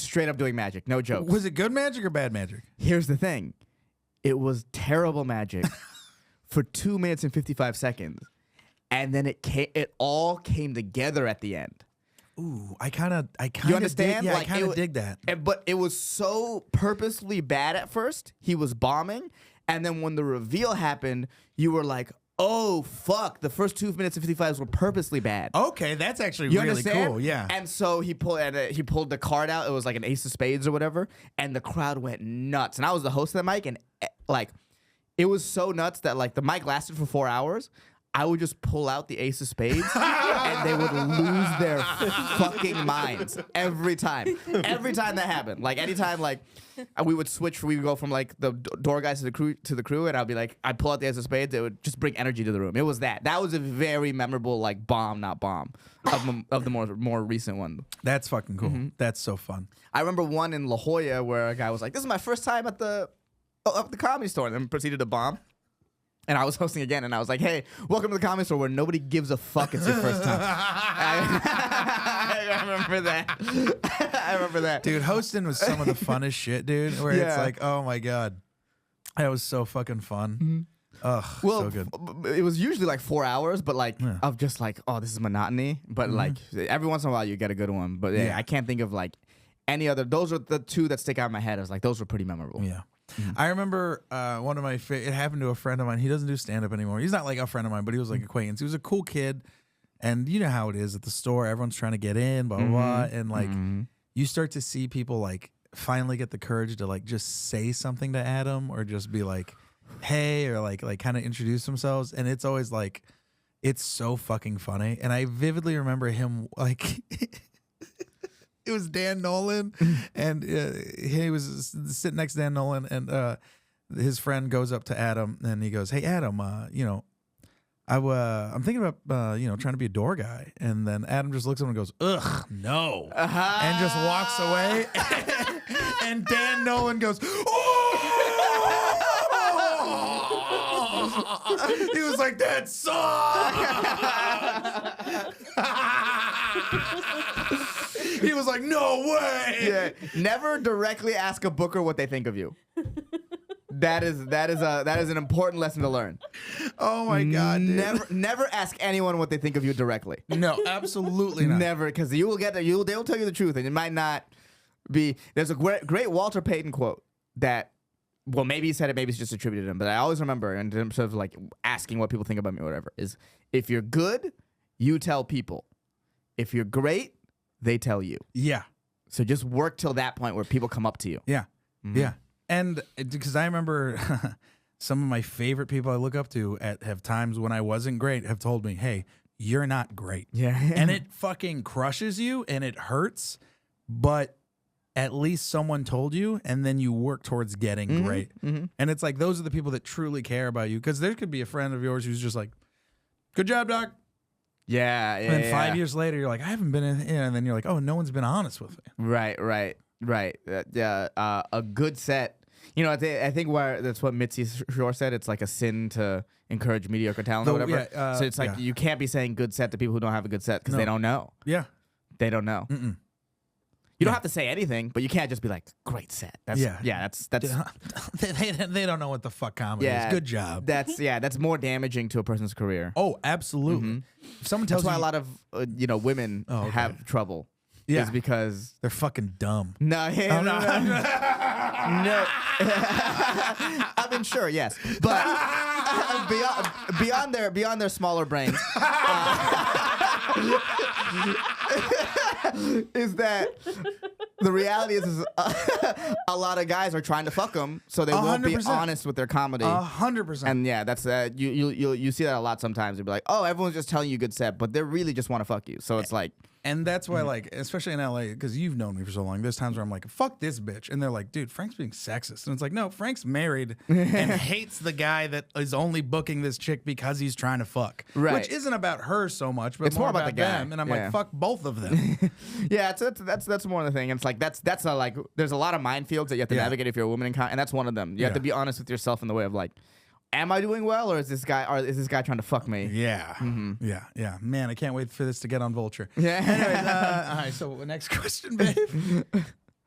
straight up doing magic. No jokes. Was it good magic or bad magic? Here's the thing. It was terrible magic for 2 minutes and 55 seconds. And then it all came together at the end. Ooh, I kind of you understand? I kind of dig that. But it was so purposely bad at first. He was bombing. And then when the reveal happened, you were like, oh, fuck. The first 2 minutes and 55 were purposely bad. Okay, that's actually you really understand? cool. Yeah. And so he pulled the card out. It was like an ace of spades or whatever. And the crowd went nuts. And I was the host of the mic. And like, it was so nuts that like the mic lasted for 4 hours. I would just pull out the ace of spades and they would lose their fucking minds every time. Every time that happened. Like anytime like we would switch, we would go from like the door guys to the crew, and I'd be like, I'd pull out the ace of spades, it would just bring energy to the room. It was that. That was a very memorable like not bomb of the more recent one. That's fucking cool. That's so fun. I remember one in La Jolla where a guy was like, "This is my first time at the Comedy Store," and then proceeded to bomb. And I was hosting again, and I was like, "Hey, welcome to the Comedy Store where nobody gives a fuck. It's your first time." I remember that. I remember that. Dude, hosting was some of the funnest shit, dude. Where it's like, oh my God. That was so fucking fun. Ugh, so good. It was usually like 4 hours, but like of just like, oh, this is monotony. But like every once in a while you get a good one. But I can't think of like any other. Those are the two that stick out in my head. I was like, those were pretty memorable. Yeah. I remember one of my it happened to a friend of mine. He doesn't do stand-up anymore. He's not like a friend of mine, but he was like acquaintance. He was a cool kid, and you know how it is at the store. Everyone's trying to get in, blah blah blah, and like you start to see people like finally get the courage to like just say something to Adam or just be like, hey, or like kind of introduce themselves, and it's always like it's so fucking funny. And I vividly remember him like. It was Dan Nolan, and he was sitting next to Dan Nolan, and his friend goes up to Adam, and he goes, "Hey, Adam, you know, I'm thinking about you know, trying to be a door guy." And then Adam just looks at him and goes, "Ugh, no," and just walks away. And Dan Nolan goes, "Oh!" He was like, "That sucks." He was like, "No way!" Yeah, never directly ask a booker what they think of you. That is an important lesson to learn. Oh my God! Dude. Never ask anyone what they think of you directly. No, absolutely not. Never, because you will get there. They'll tell you the truth, and it might not be. There's a great Walter Payton quote that. Well, maybe he said it, maybe it's just attributed to him, but I always remember in terms of like asking what people think about me or whatever is if you're good, you tell people. If you're great, they tell you. Yeah. So just work till that point where people come up to you. Yeah. Yeah. And because I remember some of my favorite people I look up to have times when I wasn't great have told me, "Hey, you're not great." Yeah. And it fucking crushes you and it hurts, but at least someone told you, and then you work towards getting great. And it's like those are the people that truly care about you, because there could be a friend of yours who's just like, "Good job, doc." Yeah. And then 5 years later, you're like, "I haven't been in," and then you're like, "Oh, no one's been honest with me." Right. A good set. You know, I think that's what Mitzi Shore said. It's like a sin to encourage mediocre talent or whatever. So it's like you can't be saying good set to people who don't have a good set because they don't know. Yeah. They don't know. You don't have to say anything, but you can't just be like, "Great set." That's they don't know what the fuck comedy is. Good job. That's more damaging to a person's career. Oh, absolutely. If someone tells That's why you, a lot of women have trouble. Yeah. Is because they're fucking dumb. No. No. I mean, sure, yes, but beyond their smaller brains. Is that the reality is a lot of guys are trying to fuck them, so they won't be 100%. honest with their comedy. 100%. And yeah, that's you see that a lot sometimes. You'll be like, "Oh, everyone's just telling you good set," but they really just want to fuck you. So it's like, and that's why, like, especially in LA, because you've known me for so long, there's times where I'm like, "Fuck this bitch," and they're like, "Dude, Frank's being sexist," and it's like, no, Frank's married and hates the guy that is only booking this chick because he's trying to fuck, right? Which isn't about her so much, but it's more about the guy. them. And I'm like, fuck both of them. Yeah, that's more of the thing. It's like that's a, like there's a lot of minefields that you have to navigate if you're a woman in and that's one of them. You have to be honest with yourself in the way of like, am I doing well, or is this guy trying to fuck me? Yeah. Yeah. Man, I can't wait for this to get on Vulture. Yeah. Anyways, all right. So next question, babe.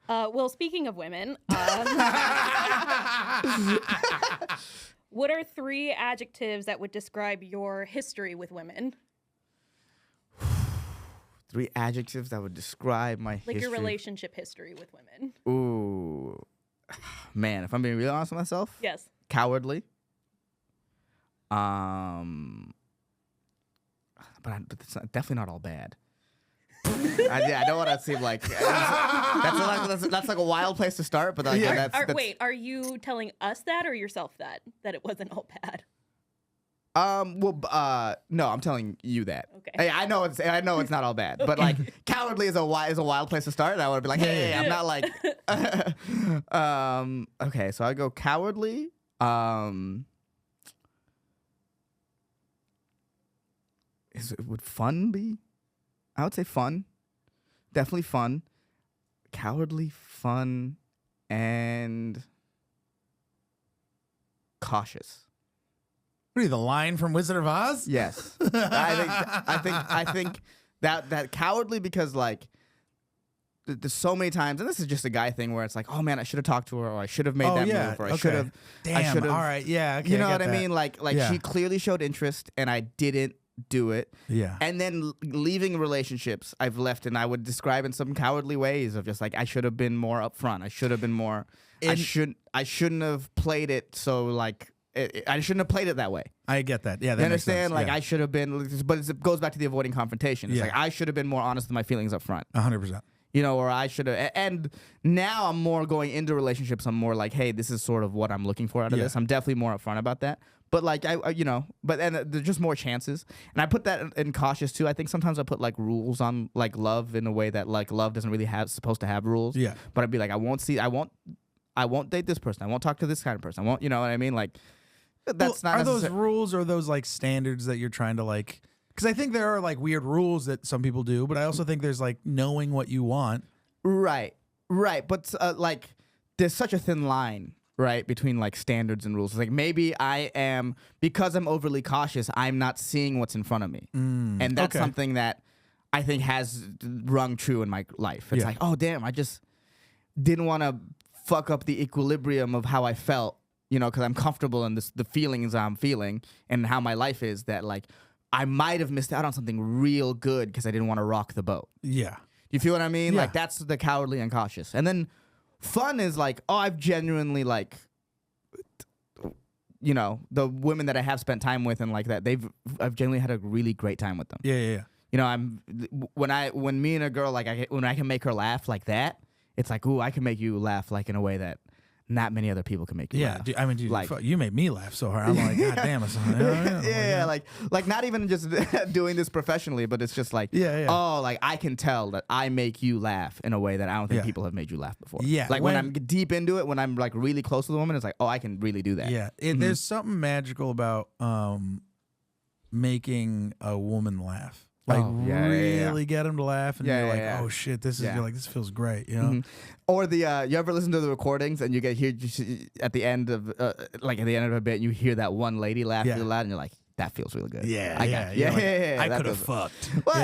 Well, speaking of women, what are 3 adjectives that would describe your history with women? 3 adjectives that would describe my history. Like your relationship history with women. Ooh, man, if I'm being real honest with myself. Yes. Cowardly. But it's definitely not all bad. I don't want to seem like that's like a wild place to start. But like, that's wait, are you telling us that or yourself that it wasn't all bad? No, I'm telling you that. Okay. Hey, I know it's not all bad, but like cowardly is a wild place to start. And I would be like, hey, I'm not like. Okay, so I go cowardly. Would fun be? I would say fun. Definitely fun. Cowardly, fun, and cautious. What are you, the line from Wizard of Oz? Yes. I think that cowardly because like there's so many times, and this is just a guy thing where it's like, oh man, I should have talked to her, or I should have made that move, or I should have. Damn. All right. Yeah. Okay, you know I what get I that. mean? Like she clearly showed interest, and I didn't do it. Yeah. And then leaving relationships I've left, and I would describe in some cowardly ways of just like I should have been more upfront. I should have been more. I shouldn't have played it so like. I shouldn't have played it that way. I get that. Yeah, that you makes sense. understand? Like yeah. I should have been, but it goes back to the avoiding confrontation. It's like I should have been more honest with my feelings up front. 100%. You know, or I should have. And now I'm more going into relationships. I'm more like, hey, this is sort of what I'm looking for out of this. I'm definitely more upfront about that. But like there's just more chances. And I put that in cautious too. I think sometimes I put like rules on like love in a way that like love doesn't really supposed to have rules. Yeah. But I'd be like, I won't date this person. I won't talk to this kind of person. I won't, you know what I mean? Like. That's not. Are those rules or those like standards that you're trying to like? Because I think there are like weird rules that some people do, but I also think there's like knowing what you want. Right. But like, there's such a thin line, right, between like standards and rules. Like maybe I am because I'm overly cautious. I'm not seeing what's in front of me, and that's something that I think has rung true in my life. It's like, oh damn, I just didn't want to fuck up the equilibrium of how I felt. You know, because I'm comfortable in the feelings I'm feeling and how my life is that, like, I might have missed out on something real good because I didn't want to rock the boat. Yeah. You feel what I mean? Yeah. Like, that's the cowardly and cautious. And then fun is like, oh, I've genuinely, like, you know, the women that I have spent time with and like that, I've genuinely had a really great time with them. Yeah. You know, when me and a girl, like, when I can make her laugh like that, it's like, ooh, I can make you laugh, like, in a way that not many other people can make you laugh. I mean, dude, like, you made me laugh so hard. I'm like, God damn it. Like not even just doing this professionally, but it's just like, oh, like I can tell that I make you laugh in a way that I don't think people have made you laugh before. Yeah. Like when I'm deep into it, when I'm like really close to the woman, it's like, oh, I can really do that. Yeah. There's something magical about making a woman laugh. Like really get them to laugh, and you're like, oh shit, this is you're like, this feels great, you know. Or the you ever listen to the recordings and you get here at the end of like at the end of a bit, you hear that one lady laugh really loud, and you're like, that feels really good. Yeah. I could have fucked. Well,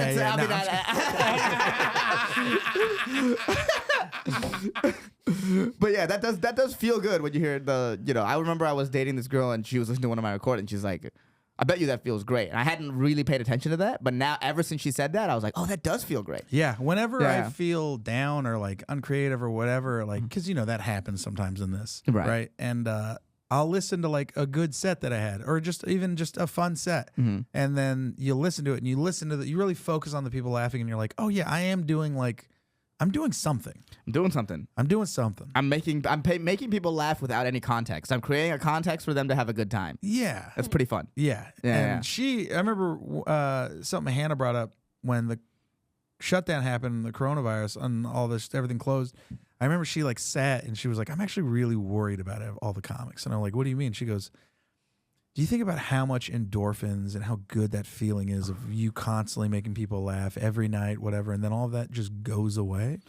but yeah, that does feel good when you hear the, you know. I remember I was dating this girl and she was listening to one of my recordings. She's like, I bet you that feels great. And I hadn't really paid attention to that, but now ever since she said that, I was like, oh, that does feel great. Yeah. Whenever I feel down or like uncreative or whatever, like, because you know that happens sometimes in this, right? And I'll listen to like a good set that I had, or just a fun set, and then you listen to it and you listen to you really focus on the people laughing, and you're like, oh yeah, I'm doing something. I'm making people laugh without any context. I'm creating a context for them to have a good time. Yeah. That's pretty fun. Yeah. And I remember something Hannah brought up when the shutdown happened, the coronavirus and all this, everything closed. I remember she like sat and she was like, I'm actually really worried about all the comics. And I'm like, what do you mean? She goes, do you think about how much endorphins and how good that feeling is of you constantly making people laugh every night, whatever, and then all of that just goes away?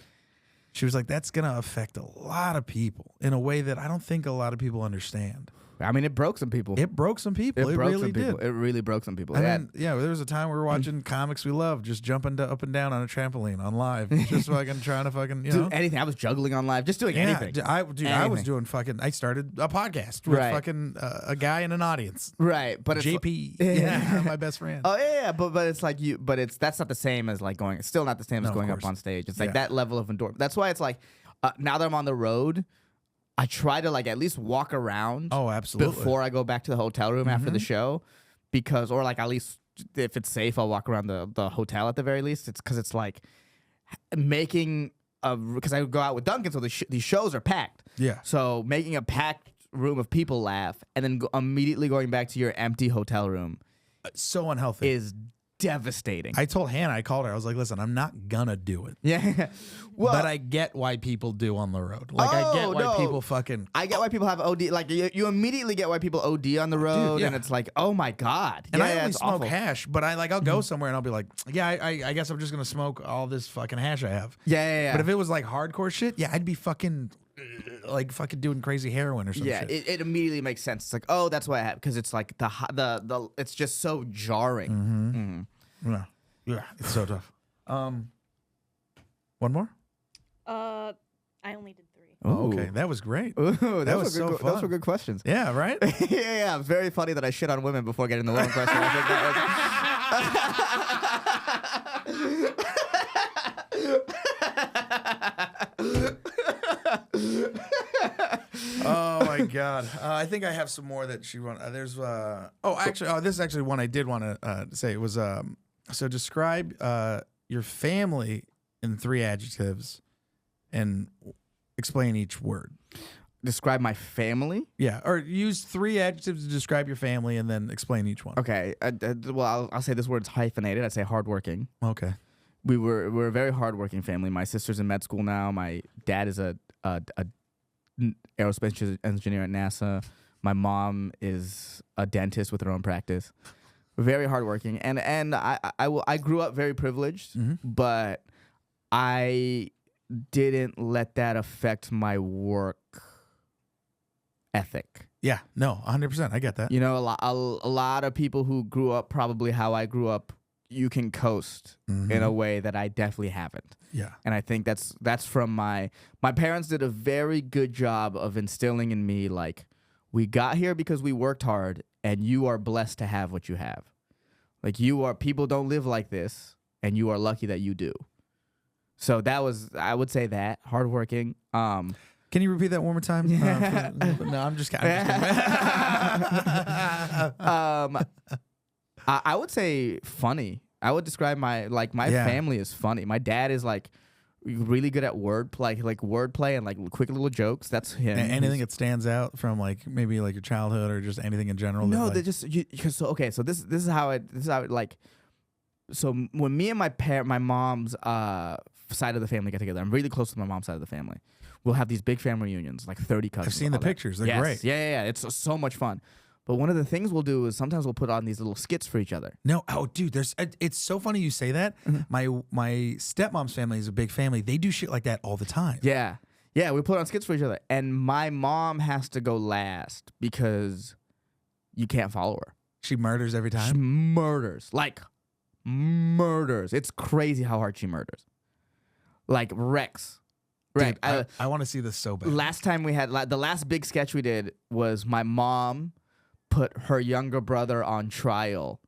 She was like, that's going to affect a lot of people in a way that I don't think a lot of people understand. I mean, it broke some people. It broke some people. It really did. It really broke some people. I mean, there was a time we were watching comics we love, just jumping up and down on a trampoline on live, just fucking trying to fucking, you know. Anything. I was juggling on live, just doing anything. I was doing fucking, I started a podcast with fucking a guy in an audience. Right. But JP, my best friend. Oh, yeah. But it's like that's not the same as like going, it's still not the same as going up on stage. It's like that level of endorphin. That's why it's like, now that I'm on the road, I try to like at least walk around. Oh, absolutely. Before I go back to the hotel room after the show, or like at least if it's safe, I'll walk around the hotel at the very least. It's because it's like making because I go out with Duncan, so these shows are packed. Yeah. So making a packed room of people laugh, and then immediately going back to your empty hotel room So unhealthy. is devastating. I told Hannah, I called her. I was like, listen, I'm not gonna do it. Yeah. Well, But I get why people do on the road. Like, I get why no. people fucking. I get why people have OD. Like you immediately get why people OD on the road, yeah. and it's like, oh my god. And I only it's smoke awful. hash, but I'll go somewhere and I'll be like, yeah, I guess I'm just gonna smoke all this fucking hash I have. Yeah. But if it was like hardcore shit, yeah, I'd be fucking doing crazy heroin or some yeah, shit. it immediately makes sense. It's like, oh, that's why I have, because it's like the it's just so jarring. Yeah, it's so tough. One more? I only did 3. Oh, okay, that was great. Ooh, That was so Those were fun. good questions. Yeah, right? yeah. Very funny that I shit on women before getting the one question. I think Oh my god! I think I have some more that she wrote. There's this is actually one I did want to say. It was so describe your family in 3 adjectives and explain each word. Describe my family. Yeah, or use 3 adjectives to describe your family and then explain each one. Okay. Well, I'll say this word's hyphenated. I'd say hardworking. Okay. We're a very hardworking family. My sister's in med school now. My dad is a aerospace engineer at NASA. My mom is a dentist with her own practice. Very hardworking, and I grew up very privileged, but I didn't let that affect my work ethic. Yeah, no, 100%. I get that. You know, a lot of people who grew up probably how I grew up, you can coast in a way that I definitely haven't. Yeah. And I think that's from my parents did a very good job of instilling in me, like, we got here because we worked hard, and you are blessed to have what you have. Like, people don't live like this, and you are lucky that you do. So I would say that, hardworking. Can you repeat that one more time? No, I'm just kidding. I would say funny. I would describe my family as funny. My dad is like really good at wordplay and like quick little jokes. That's him. Anything that stands out from like maybe like your childhood or just anything in general? No, that, they just so this is how it like. So when me and my mom's side of the family get together, I'm really close to my mom's side of the family. We'll have these big family reunions, like 30 cousins. I've seen the pictures. They're great. Yeah. It's so much fun. But one of the things we'll do is sometimes we'll put on these little skits for each other. No, dude, it's so funny you say that. My stepmom's family is a big family. They do shit like that all the time. Yeah, we put on skits for each other, and my mom has to go last because you can't follow her. She murders every She time. murders. It's crazy how hard she murders. Like Rex. Dude, I want to see this so bad. Last time we had the last big sketch we did was my mom put her younger brother on trial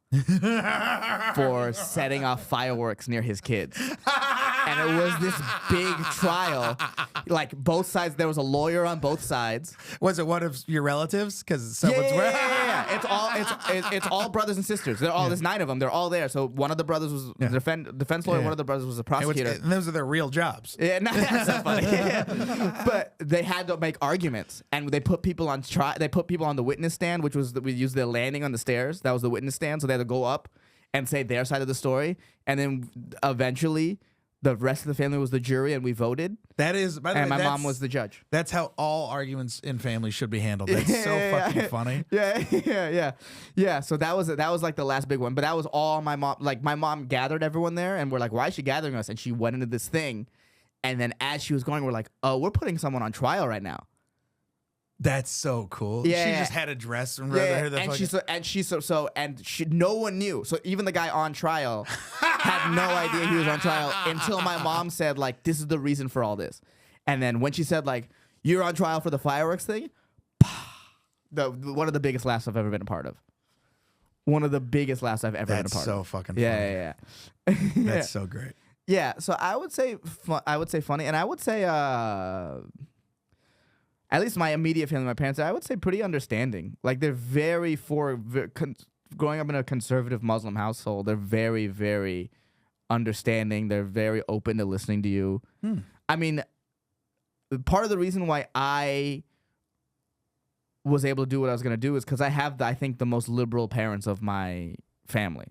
for setting off fireworks near his kids. And it was this big trial. Like both sides, there was a lawyer on both sides. Was it one of your relatives? Because someone's Yeah. It's all brothers and sisters. There's 9 of them. They're all there. So one of the brothers was the defense lawyer. Yeah. One of the brothers was a prosecutor. And those are their real jobs. Yeah, that's not funny. But they had to make arguments, and they put people on trial. They put people on the witness stand, which was we used the landing on the stairs. That was the witness stand. So they had to go up and say their side of the story, and then eventually the rest of the family was the jury, and we voted. That is, by the and way, my mom was the judge. That's how all arguments in families should be handled. That's so fucking funny. Yeah. So that was like the last big one, but that was all my mom. Like my mom gathered everyone there, and we're like, "Why is she gathering us?" And she went into this thing, and then as she was going, we're like, "Oh, we're putting someone on trial right now." That's so cool. Yeah. She just had a dress and no one knew. So even the guy on trial had no idea he was on trial until my mom said, like, this is the reason for all this. And then when she said, like, you're on trial for the fireworks thing, one of the biggest laughs I've ever been a part of. One of the biggest laughs I've ever been a part of. That's so fucking funny. Yeah. That's so great. Yeah, so I would say funny, and I would say at least my immediate family, my parents, I would say pretty understanding. Like they're very growing up in a conservative Muslim household. They're very, very understanding. They're very open to listening to you. I mean, part of the reason why I was able to do what I was going to do is because I have, I think, the most liberal parents of my family.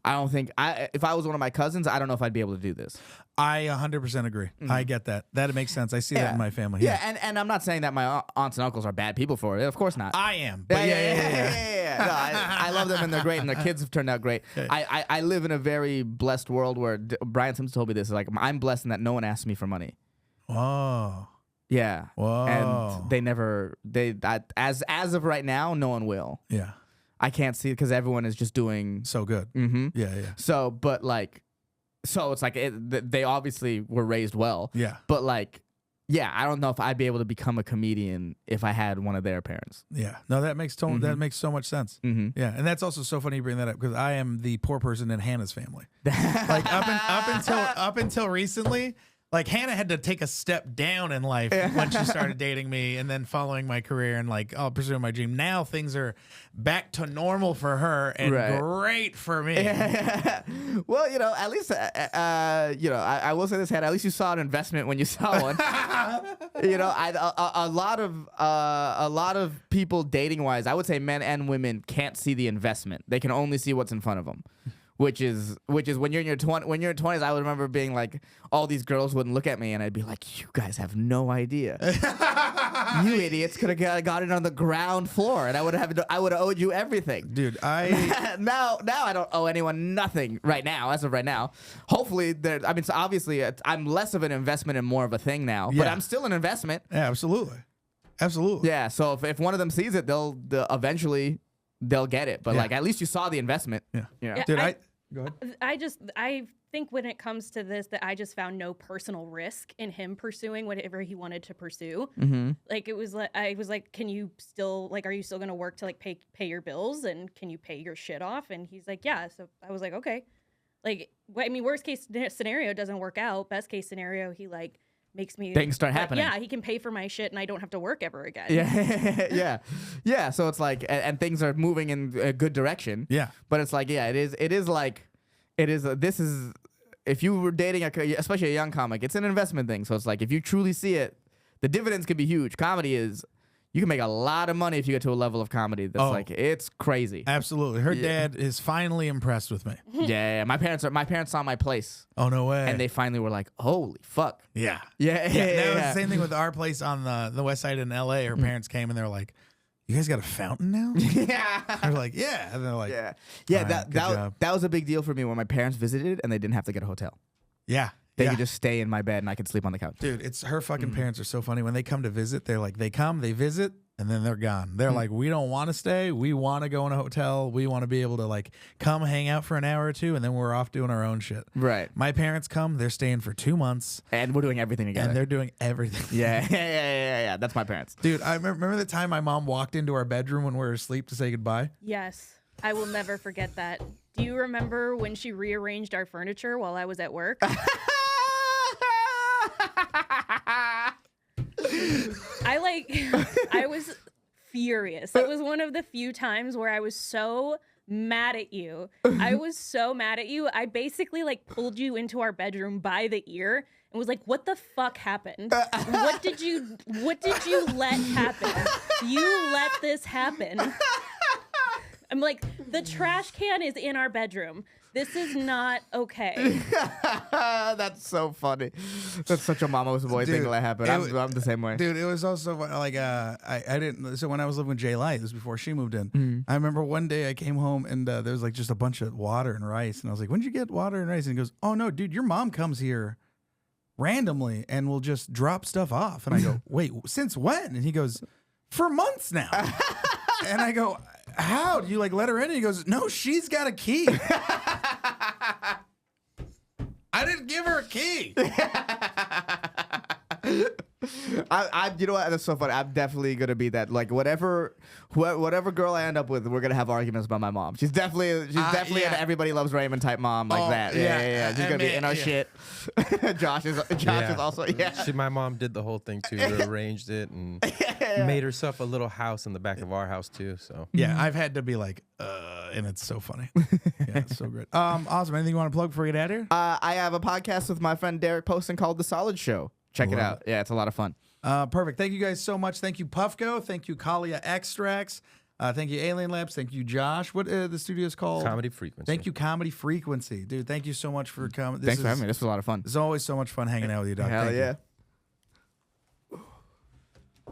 I don't think if I was one of my cousins, I don't know if I'd be able to do this. I 100% agree. I get that. That makes sense. I see that in my family. Yeah, and I'm not saying that my aunts and uncles are bad people for it. Of course not. I am. But yeah. No, I love them and they're great and their kids have turned out great. I live in a very blessed world where Brian Simpson told me this. Like, I'm blessed in that no one asks me for money. Whoa. Yeah. Whoa. And as of right now, no one will. Yeah. I can't see it because everyone is just doing so good. Mm-hmm. Yeah. So, but like, so it's like they obviously were raised well. Yeah. But like, yeah, I don't know if I'd be able to become a comedian if I had one of their parents. Yeah. No, that makes that makes so much sense. Mm-hmm. Yeah, and that's also so funny you bring that up because I am the poor person in Hannah's family. Like up until recently. Like, Hannah had to take a step down in life when she started dating me and then following my career and, like, pursuing my dream. Now things are back to normal for her and great for me. Well, you know, at least, I will say this, Hannah, at least you saw an investment when you saw one. You know, a lot of people dating-wise, I would say men and women can't see the investment. They can only see what's in front of them. Which is when you're in your 20s, I would remember being like, all these girls wouldn't look at me, and I'd be like, you guys have no idea. You idiots could have got it on the ground floor, and I would have owed you everything, dude. now I don't owe anyone nothing right now, as of right now. Hopefully, so obviously I'm less of an investment and more of a thing now, but I'm still an investment. Yeah, absolutely. Yeah. So if one of them sees it, they'll eventually get it. But like, at least you saw the investment. Yeah. Dude, go ahead. I think when it comes to this, that I just found no personal risk in him pursuing whatever he wanted to pursue. Mm-hmm. Like, it was like, I was like, can you still, like, are you still going to work to like pay your bills and can you pay your shit off? And he's like, yeah. So I was like, okay. Like, I mean, worst case scenario doesn't work out. Best case scenario, he like makes me things start happening. Yeah, he can pay for my shit and I don't have to work ever again. Yeah. So it's like, and things are moving in a good direction. Yeah. But it's like, this is, if you were dating, especially a young comic, it's an investment thing. So it's like, if you truly see it, the dividends can be huge. Comedy is, you can make a lot of money if you get to a level of comedy that's like, it's crazy. Absolutely. Her dad is finally impressed with me. Yeah. My parents saw my place. Oh, no way. And they finally were like, holy fuck. Yeah. Yeah. That was the same thing with our place on the west side in LA. Her parents came and they were like, you guys got a fountain now? Yeah. I was like, yeah. And they're like, yeah. That was a big deal for me when my parents visited and they didn't have to get a hotel. Yeah. They could just stay in my bed and I could sleep on the couch. Dude, it's her fucking parents are so funny. When they come to visit, they're like, they come, they visit, and then they're gone. They're like, we don't want to stay. We want to go in a hotel. We want to be able to like come hang out for an hour or two, and then we're off doing our own shit. Right. My parents come, they're staying for 2 months. And we're doing everything together. And they're doing everything. Yeah. That's my parents. Dude, I remember the time my mom walked into our bedroom when we were asleep to say goodbye. Yes. I will never forget that. Do you remember when she rearranged our furniture while I was at work? I was furious. That was one of the few times where I was so mad at you. I was so mad at you. I basically like pulled you into our bedroom by the ear and was like, what the fuck happened? What did you let happen? You let this happen. I'm like, the trash can is in our bedroom. This is not okay. That's so funny. That's such a mama's boy thing that happened. I'm the same way. Dude, it was also like I didn't. So when I was living with Jay Light, it was before she moved in. I remember one day I came home and there was like just a bunch of water and rice, and I was like, "When did you get water and rice?" And he goes, "Oh no, dude, your mom comes here randomly and will just drop stuff off." And I go, "Wait, since when?" And he goes, "For months now." And I go, "How? Do you like let her in?" And he goes, "No, she's got a key." I didn't give her a key. You know what? That's so funny. I'm definitely gonna be that. Like whatever girl I end up with, we're gonna have arguments about my mom. She's definitely an everybody loves Raymond type mom like that. Yeah. She's gonna be in our shit. Josh is also My mom did the whole thing too. Rearranged it and made herself a little house in the back of our house too. So yeah, I've had to be like, and it's so funny. Yeah, it's so great. Awesome. Anything you want to plug before we get out of here? I have a podcast with my friend Derek Poston called The Solid Show. Check it out. Yeah, it's a lot of fun. Perfect. Thank you guys so much. Thank you, Puffco. Thank you, Kalia Extracts. Thank you, Alien Labs. Thank you, Josh. What the studio's called? Comedy Frequency. Thank you, Comedy Frequency. Dude, thank you so much for coming. Thanks for having me. This was a lot of fun. It's always so much fun hanging out with you, Doc. Hell Thank you. yeah.